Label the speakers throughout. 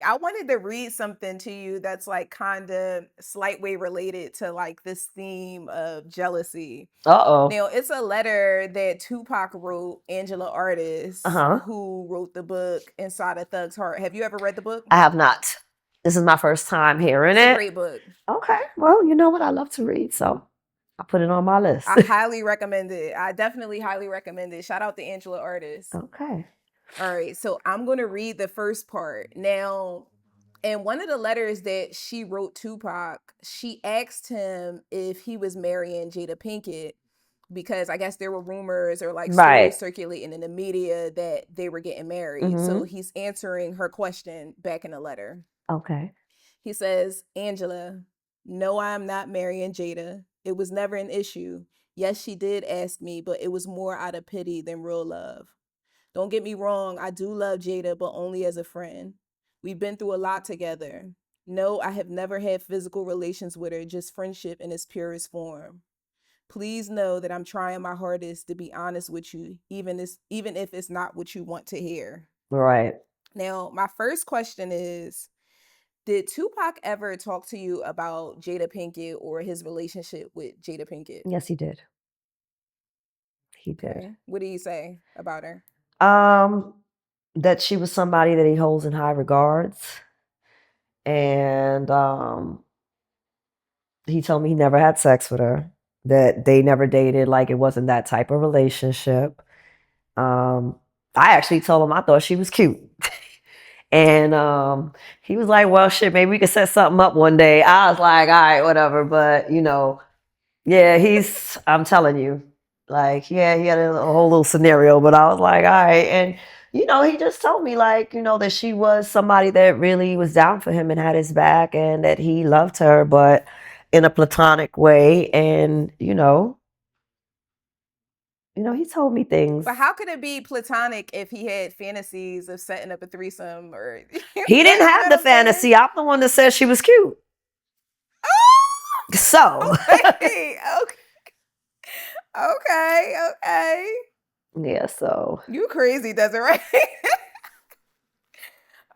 Speaker 1: I wanted to read something to you that's like kind of slight way related to like this theme of jealousy.
Speaker 2: Uh-oh.
Speaker 1: Now, it's a letter that Tupac wrote Angela Ardis,
Speaker 2: Uh-huh.
Speaker 1: who wrote the book Inside a Thug's Heart. Have you ever read the book?
Speaker 2: I have not. This is my first time hearing
Speaker 1: It's a
Speaker 2: it.
Speaker 1: great book.
Speaker 2: Okay. Well, you know what? I love to read, so I'll put it on my list.
Speaker 1: I highly recommend it. I definitely highly recommend it. Shout out to Angela Ardis.
Speaker 2: Okay.
Speaker 1: All right, so I'm going to read the first part. Now, in one of the letters that she wrote Tupac, she asked him if he was marrying Jada Pinkett because I guess there were rumors or like
Speaker 2: Right.
Speaker 1: stories circulating in the media that they were getting married. So
Speaker 2: Mm-hmm.
Speaker 1: he's answering her question back in the letter.
Speaker 2: Okay.
Speaker 1: He says, Angela, no, I am not marrying Jada. It was never an issue. Yes, she did ask me, but it was more out of pity than real love. Don't get me wrong, I do love Jada, but only as a friend. We've been through a lot together. No, I have never had physical relations with her, just friendship in its purest form. Please know that I'm trying my hardest to be honest with you, even if it's not what you want to hear.
Speaker 2: Right.
Speaker 1: Now, my first question is, did Tupac ever talk to you about Jada Pinkett or his relationship with Jada Pinkett?
Speaker 2: Yes, he did. He did.
Speaker 1: Okay. What did he say about her?
Speaker 2: Um, that she was somebody that he holds in high regards. And he told me he never had sex with her, that they never dated, like it wasn't that type of relationship. Um, I actually told him I thought she was cute. And he was like, well, shit, maybe we could set something up one day. I was like, all right, whatever. But, yeah, I'm telling you, like, yeah, he had a whole little scenario, but I was like, all right. And, he just told me, like, that she was somebody that really was down for him and had his back and that he loved her, but in a platonic way. And, he told me things.
Speaker 1: But how could it be platonic if he had fantasies of setting up a threesome or
Speaker 2: He didn't
Speaker 1: you know
Speaker 2: have
Speaker 1: what
Speaker 2: the
Speaker 1: I'm saying?
Speaker 2: fantasy. I'm the one that said she was cute. So,
Speaker 1: Okay, okay, okay.
Speaker 2: yeah, so.
Speaker 1: You crazy, Desiree.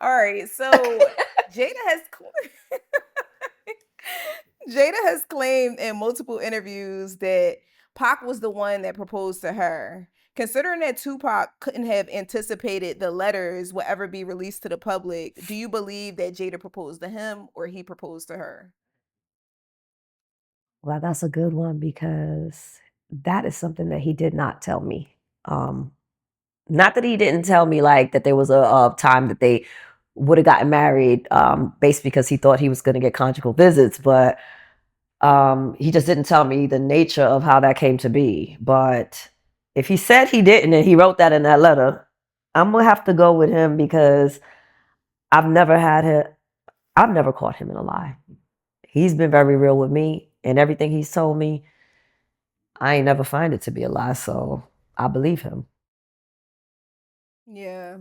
Speaker 1: All right, so Jada has Jada has claimed in multiple interviews that Pac was the one that proposed to her. Considering that Tupac couldn't have anticipated the letters would ever be released to the public, do you believe that Jada proposed to him or he proposed to her?
Speaker 2: Well, that's a good one because that is something that he did not tell me. Um, Not that he didn't tell me like that there was a time that they would have gotten married based because he thought he was going to get conjugal visits, but he just didn't tell me the nature of how that came to be. But if he said he didn't and he wrote that in that letter, I'm gonna have to go with him because I've never had him. I've never caught him in a lie. He's been very real with me, and everything he's told me, I ain't never find it to be a lie. So I believe him.
Speaker 1: Yeah.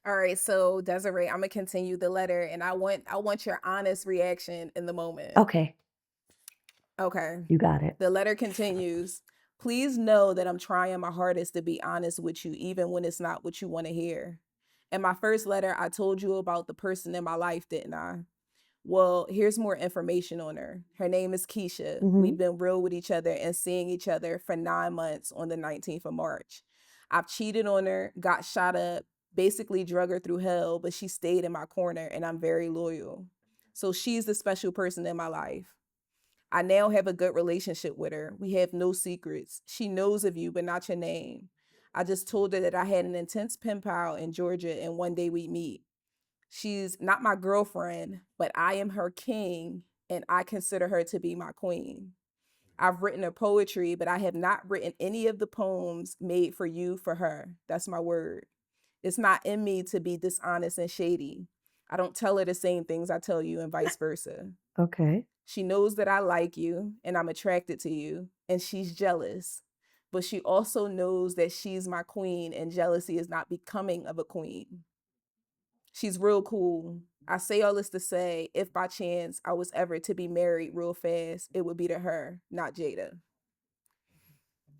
Speaker 1: All right, so Desiree, I'm gonna continue the letter, and I want your honest reaction in the moment.
Speaker 2: Okay,
Speaker 1: Okay.
Speaker 2: you got it.
Speaker 1: The letter continues. Please know that I'm trying my hardest to be honest with you, even when it's not what you want to hear. In my first letter, I told you about the person in my life, didn't I? Well, here's more information on her. Her name is Kiesha.
Speaker 2: Hmm.
Speaker 1: We've been real with each other and seeing each other for 9 months on the 19th of March. I've cheated on her, got shot up, basically drug her through hell, but she stayed in my corner and I'm very loyal. So she's the special person in my life. I now have a good relationship with her. We have no secrets. She knows of you, but not your name. I just told her that I had an intense pen pal in Georgia and one day we'd meet. She's not my girlfriend, but I am her king and I consider her to be my queen. I've written her poetry, but I have not written any of the poems made for you for her. That's my word. It's not in me to be dishonest and shady. I don't tell her the same things I tell you and vice versa.
Speaker 2: Okay.
Speaker 1: She knows that I like you and I'm attracted to you, and she's jealous. But she also knows that she's my queen and jealousy is not becoming of a queen. She's real cool. I say all this to say, if by chance I was ever to be married real fast, it would be to her, not Jada.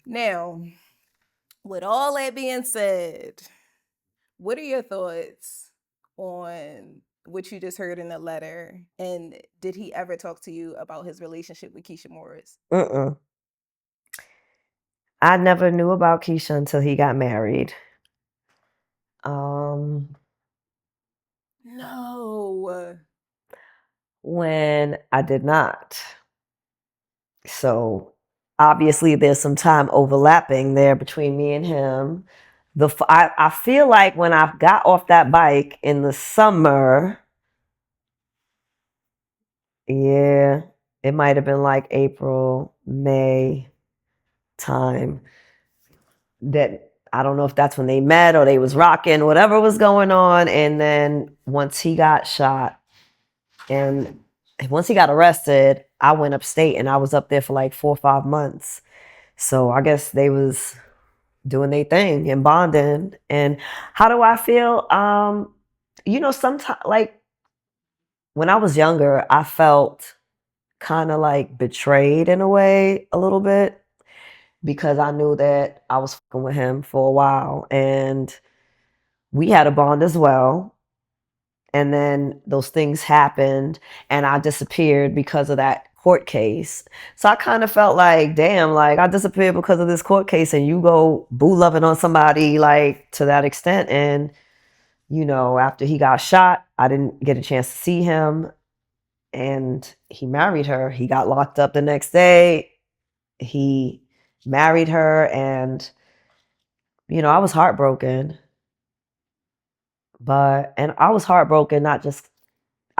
Speaker 1: Now, with all that being said, what are your thoughts on what you just heard in the letter? And did he ever talk to you about his relationship with Kiesha Morris?
Speaker 2: Mm-mm. I never knew about Kiesha until he got married.
Speaker 1: No.
Speaker 2: When I did not. So obviously there's some time overlapping there between me and him. I feel like when I got off that bike in the summer, yeah, it might have been like April, May time. That I don't know if that's when they met or they was rocking, whatever was going on. And then once he got shot and once he got arrested, I went upstate and I was up there for like 4 or 5 months. So I guess they was doing their thing and bonding. And how do I feel? Sometimes like when I was younger, I felt kind of like betrayed in a way a little bit because I knew that I was fucking with him for a while and we had a bond as well. And then those things happened and I disappeared because of that court case. So I kind of felt like, damn, like I disappeared because of this court case and you go boo loving on somebody like to that extent. And, after he got shot, I didn't get a chance to see him and he married her. He got locked up the next day. He married her and, I was heartbroken. And I was heartbroken, I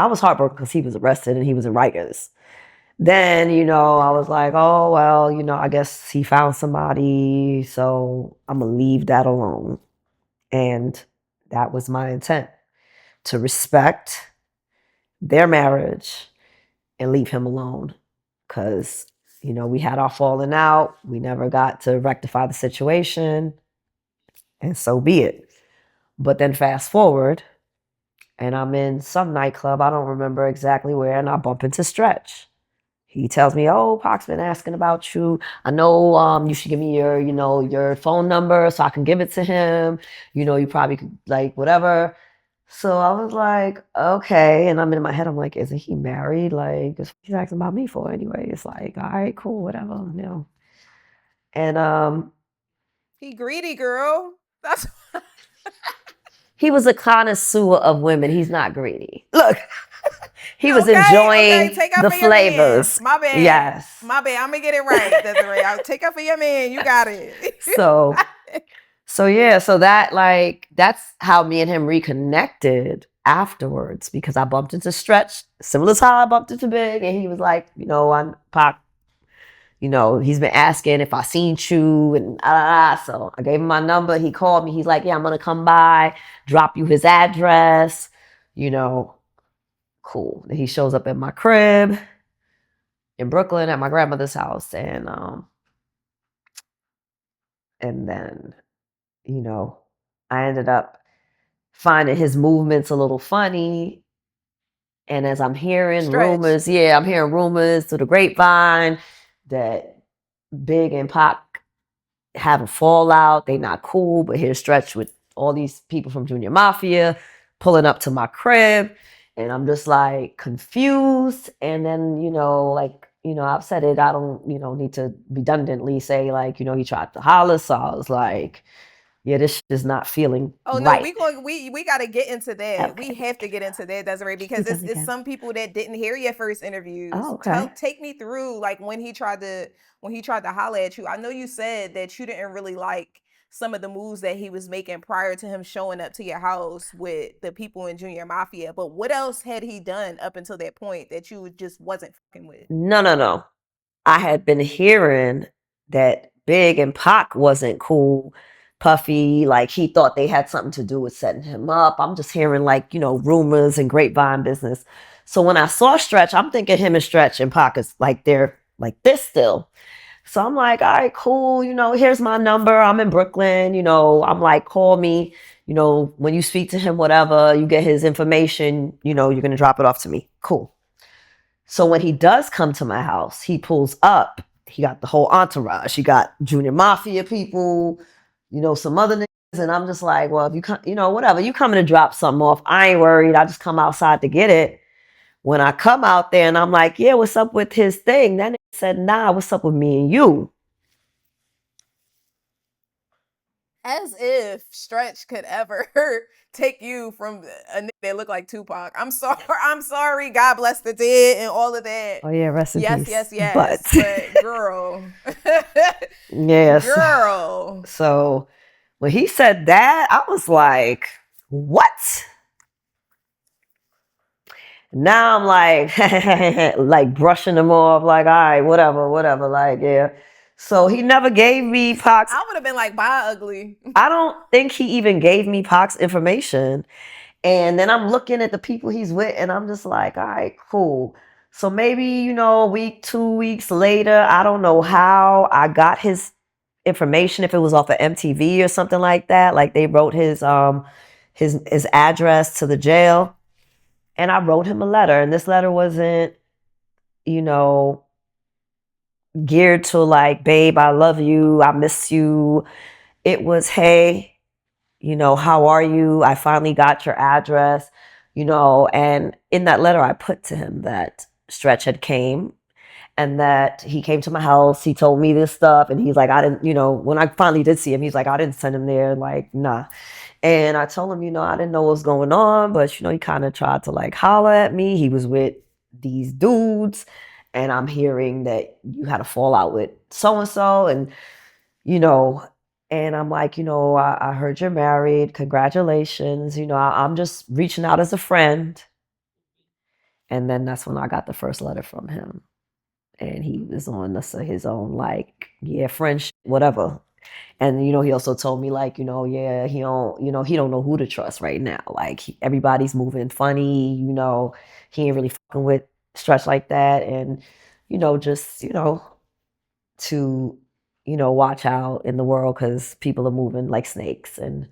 Speaker 2: was heartbroken because he was arrested and he was in Rikers. Then, I was like, oh, well, I guess he found somebody, so I'm going to leave that alone. And that was my intent, to respect their marriage and leave him alone. Because, we had our falling out. We never got to rectify the situation. And so be it. But then fast forward, and I'm in some nightclub, I don't remember exactly where, and I bump into Stretch. He tells me, oh, Pac's been asking about you. I know you should give me your phone number so I can give it to him. You probably could, like, whatever. So I was like, okay. And I'm in my head, I'm like, isn't he married? Like, he's asking about me for anyway. It's like, all right, cool, whatever, And
Speaker 1: He greedy, girl. That's
Speaker 2: he was a connoisseur of women. He's not greedy. Look, he was
Speaker 1: okay.
Speaker 2: enjoying
Speaker 1: Take up
Speaker 2: the
Speaker 1: for your man.
Speaker 2: flavors.
Speaker 1: My bad.
Speaker 2: Yes.
Speaker 1: My bad. I'm gonna get it right, Desiree. I'll take up for your man. You got it.
Speaker 2: So yeah, so that's how me and him reconnected afterwards because I bumped into Stretch, similar to how I bumped into Big, and he was like, I'm Pac. He's been asking if I seen you and so I gave him my number. He called me. He's like, yeah, I'm gonna come by, drop you his address. Cool. Then he shows up at my crib in Brooklyn at my grandmother's house, and then I ended up finding his movements a little funny. And as I'm hearing rumors, I'm hearing rumors through the grapevine that Big and Pac have a fallout. They not cool, but here's Stretch with all these people from Junior Mafia pulling up to my crib. And I'm just like confused. And then, I've said it, I don't, need to redundantly say like, he tried to holler. So I was like, yeah, this shit is not feeling right.
Speaker 1: We got to get into that. Okay. We have to get into that, Desiree, because it's some people that didn't hear your first interviews.
Speaker 2: Oh, okay.
Speaker 1: Take me through like when he tried to holler at you. I know you said that you didn't really like some of the moves that he was making prior to him showing up to your house with the people in Junior Mafia, but what else had he done up until that point that you just wasn't fucking with?
Speaker 2: No. I had been hearing that Big and Pac wasn't cool. Puffy, like he thought they had something to do with setting him up. I'm just hearing like, rumors and grapevine business. So when I saw Stretch, I'm thinking him and Stretch and Pac is like they're like this still. So I'm like, all right, cool. Here's my number. I'm in Brooklyn. I'm like, call me. When you speak to him, whatever, you get his information, you're going to drop it off to me. Cool. So when he does come to my house, he pulls up. He got the whole entourage. He got Junior Mafia people, some other niggas And I'm just like, well, if you come, whatever, you coming to drop something off, I ain't worried. I just come outside to get it. When I come out there and I'm like, yeah, what's up with his thing? That nigga said, nah, what's up with me and you?
Speaker 1: As if Stretch could ever take you from a nigga that look like Tupac. I'm sorry. I'm sorry. God bless the dead and all of that.
Speaker 2: Oh yeah, rest in
Speaker 1: Yes,
Speaker 2: peace.
Speaker 1: yes, yes. But girl,
Speaker 2: yes.
Speaker 1: girl.
Speaker 2: So when he said that, I was like, what? Now I'm like, like brushing them off, like, all right, whatever, like, yeah. So he never gave me Pac's.
Speaker 1: I would have been like, bye, ugly.
Speaker 2: I don't think he even gave me Pac's information. And then I'm looking at the people he's with, and I'm just like, all right, cool. So maybe, a week, 2 weeks later, I don't know how I got his information, if it was off of MTV or something like that. Like they wrote his address to the jail. And I wrote him a letter. And this letter wasn't, geared to like, babe, I love you, I miss you. It was, hey, how are you? I finally got your address, and in that letter I put to him that Stretch had came and that he came to my house. He told me this stuff and he's like, I didn't, when I finally did see him, he's like, I didn't send him there. Like, nah. And I told him, I didn't know what was going on, but, he kind of tried to like holler at me. He was with these dudes and I'm hearing that you had a fallout with so-and-so and, and I'm like, I heard you're married. Congratulations. I'm just reaching out as a friend. And then that's when I got the first letter from him. And he was on his own, like, yeah, friendship, whatever. And, he also told me, like, yeah, he don't know who to trust right now. Like, everybody's moving funny, he ain't really fucking with Stretch like that. And, just, to, watch out in the world because people are moving like snakes. And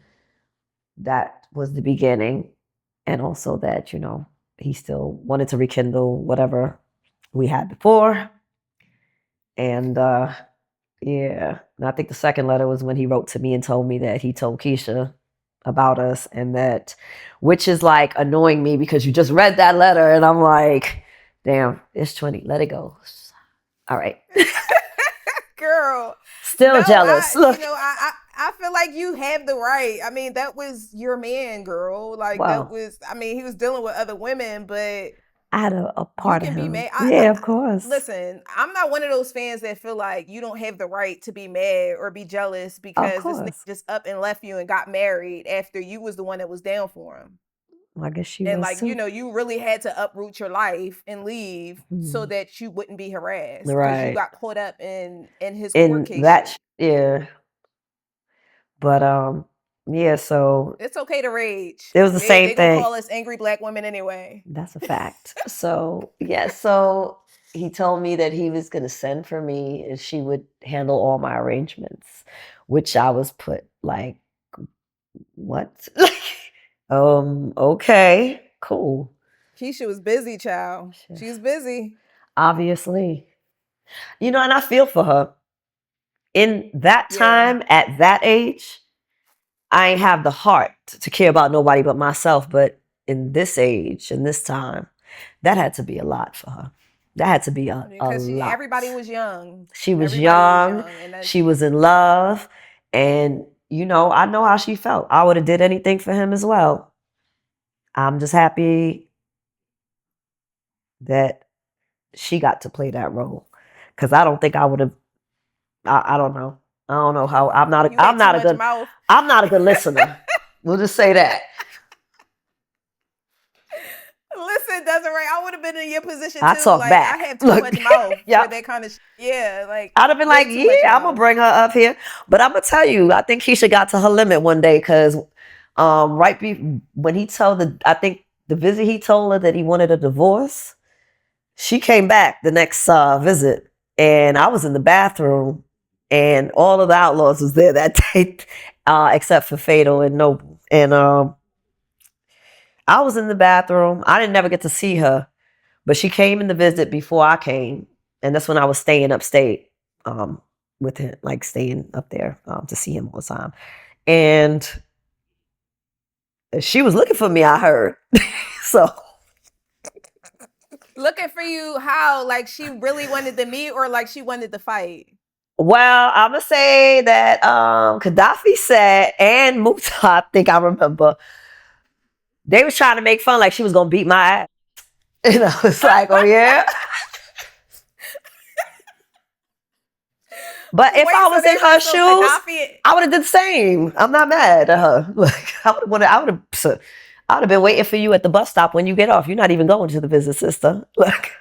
Speaker 2: that was the beginning. And also that, he still wanted to rekindle whatever we had before. And yeah, and I think the second letter was when he wrote to me and told me that he told Kiesha about us and that, which is like annoying me because you just read that letter and I'm like, damn, it's 20, let it go. All right.
Speaker 1: Girl.
Speaker 2: Still jealous. Look.
Speaker 1: I feel like you have the right. I mean, that was your man, girl. Like, wow. He was dealing with other women, but
Speaker 2: I had a part of him. Be mad. Of course.
Speaker 1: Listen, I'm not one of those fans that feel like you don't have the right to be mad or be jealous because this nigga just up and left you and got married after you was the one that was down for him.
Speaker 2: I guess she
Speaker 1: and
Speaker 2: was
Speaker 1: like,
Speaker 2: too.
Speaker 1: You really had to uproot your life and leave so that you wouldn't be harassed.
Speaker 2: Right.
Speaker 1: Because you got caught up in his court case.
Speaker 2: That, yeah. But yeah, so
Speaker 1: it's okay to rage.
Speaker 2: It was the same thing. They
Speaker 1: gonna call us angry Black women anyway.
Speaker 2: That's a fact. So yeah, so he told me that he was gonna send for me and she would handle all my arrangements, which I was put like, what? Okay, cool.
Speaker 1: Kiesha was busy, child. She was busy.
Speaker 2: Obviously. And I feel for her. In that time, at that age, I ain't have the heart to care about nobody but myself. But in this age, in this time, that had to be a lot for her. That had to be a lot.
Speaker 1: Everybody was young.
Speaker 2: She was young. She was in love. And, I know how she felt. I would have did anything for him as well. I'm just happy that she got to play that role. Because I don't think I would have, I don't know. I don't know how. I'm not a good listener. We'll just say that.
Speaker 1: Listen, Desiree, I would have been in your position too.
Speaker 2: I talk back.
Speaker 1: I have too much mouth for that kind of like.
Speaker 2: I'd have been like, yeah, I'm gonna bring her up here. But I'm gonna tell you, I think Kiesha got to her limit one day because when he told I think the visit he told her that he wanted a divorce, she came back the next visit and I was in the bathroom and all of the outlaws was there that day, except for Fatal and Noble. And I was in the bathroom. I didn't never get to see her, but she came in the visit before I came. And that's when I was staying upstate with him, like staying up there to see him all the time. And she was looking for me, I heard. So
Speaker 1: Looking for you how? Like she really wanted to meet or like she wanted to fight?
Speaker 2: well, I'm gonna say that Gaddafi said, and Muta, I think I remember, they was trying to make fun like she was gonna beat my ass. And I was like, oh yeah. But if
Speaker 1: Wait,
Speaker 2: I
Speaker 1: so
Speaker 2: was in her shoes,
Speaker 1: Gaddafi-
Speaker 2: I would have did the same. I'm not mad at her. Like I would have been waiting for you at the bus stop when you get off. You're not even going to the visit, sister. Like